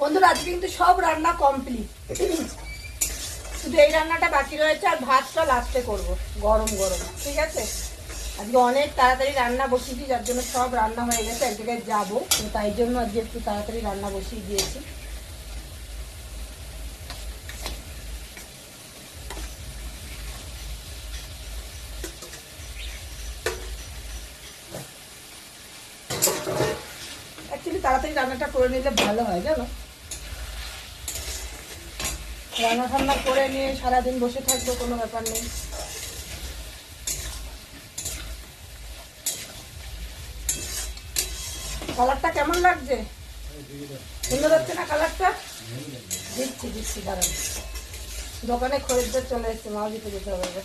বন্ধুরা আজকে কিন্তু সব রান্না কমপ্লিট, শুধু এই রান্নাটা বাকি রয়েছে আর ভাতটা লাস্টে করব গরম গরম। ঠিক আছে, আজকে অনেক তাড়াতাড়ি রান্না বসিয়েছি, যার জন্য সব রান্না হয়ে গেছে, এক জায়গায় যাবো, তাই জন্য আজকে একটু তাড়াতাড়ি রান্না বসিয়ে দিয়েছি। অ্যাকচুয়ালি তাড়াতাড়ি রান্নাটা করে নিলে ভালো হয়, জানো, রান্না ঠান্না করে নিয়ে সারাদিন বসে থাকবো, কোনো ব্যাপার নেই। কালারটা কেমন লাগছে? সুন্দর হচ্ছে না কালারটা? দিচ্ছি দিচ্ছি, দাঁড়ান, দোকানে খরিদ্দার চলে এসছে, মাও দিতে যেতে হবে।